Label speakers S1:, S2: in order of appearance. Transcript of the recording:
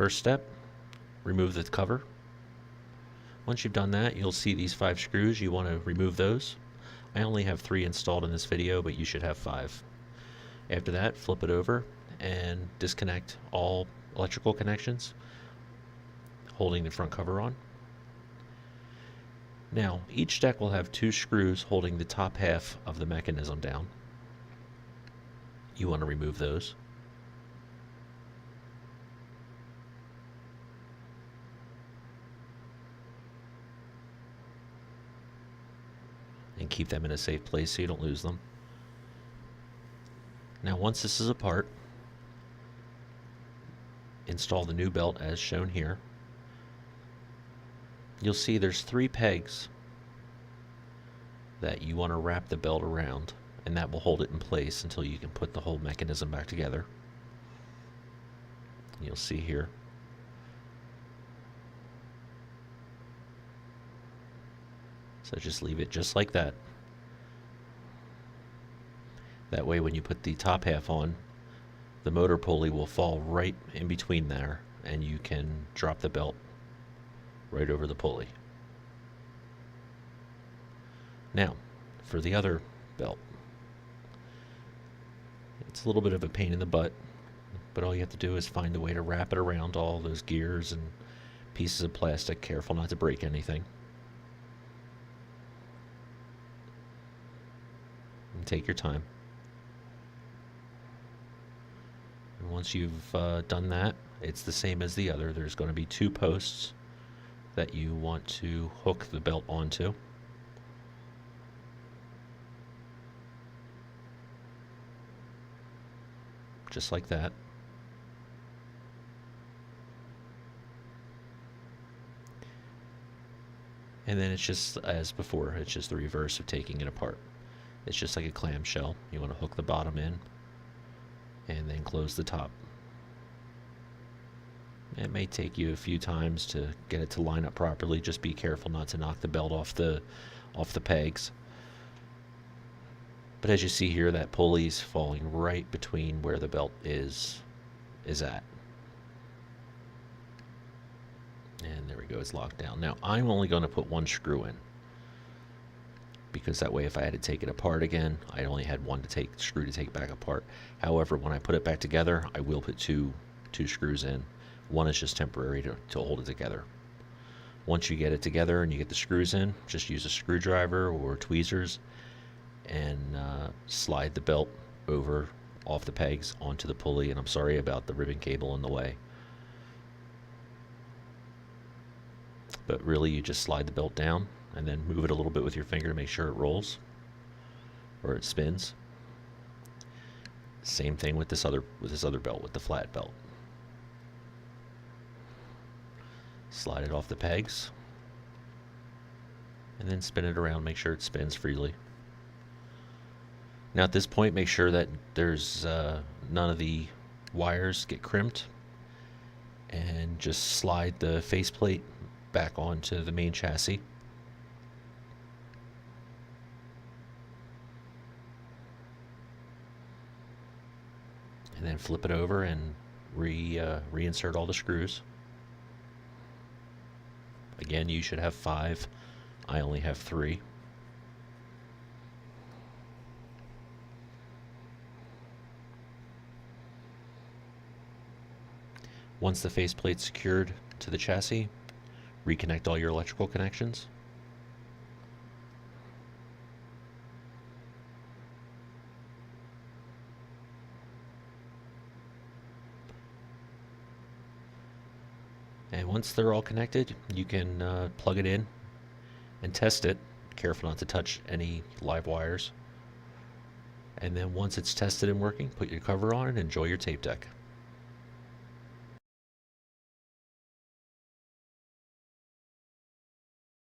S1: First step, remove the cover. Once you've done that, you'll see these 5 screws. You want to remove those. I only have 3 installed in this video, but you should have 5. After that, flip it over and disconnect all electrical connections, holding the front cover on. Now, each deck will have 2 screws holding the top half of the mechanism down. You want to remove those. And keep them in a safe place so you don't lose them. Now, once this is apart, install the new belt as shown here. You'll see there's 3 pegs that you want to wrap the belt around, and that will hold it in place until you can put the whole mechanism back together. You'll see here. So just leave it just like that. That way when you put the top half on, the motor pulley will fall right in between there, and you can drop the belt right over the pulley. Now, for the other belt. It's a little bit of a pain in the butt, but all you have to do is find a way to wrap it around all those gears and pieces of plastic, careful not to break anything. And take your time. And once you've done that, it's the same as the other. There's going to be 2 posts that you want to hook the belt onto. Just like that. And then it's just as before, it's just the reverse of taking it apart. It's just like a clamshell. You want to hook the bottom in and then close the top. It may take you a few times to get it to line up properly. Just be careful not to knock the belt off the pegs. But as you see here, that pulley's falling right between where the belt is at. And there we go, it's locked down. Now, I'm only going to put 1 screw in, because that way if I had to take it apart again, I only had 1 screw to take back apart. However, when I put it back together, I will put two screws in. 1 is just temporary to hold it together. Once you get it together and you get the screws in, just use a screwdriver or tweezers and slide the belt over off the pegs onto the pulley. And I'm sorry about the ribbon cable in the way, but really you just slide the belt down and then move it a little bit with your finger to make sure it rolls or it spins. Same thing with this other belt, with the flat belt. Slide it off the pegs and then spin it around, make sure it spins freely. Now at this point, make sure that there's none of the wires get crimped, and just slide the faceplate back onto the main chassis. And then flip it over and reinsert all the screws. Again, you should have 5. I only have 3. Once the faceplate's secured to the chassis, reconnect all your electrical connections. And once they're all connected, you can plug it in and test it. Careful not to touch any live wires. And then once it's tested and working, put your cover on and enjoy your tape deck.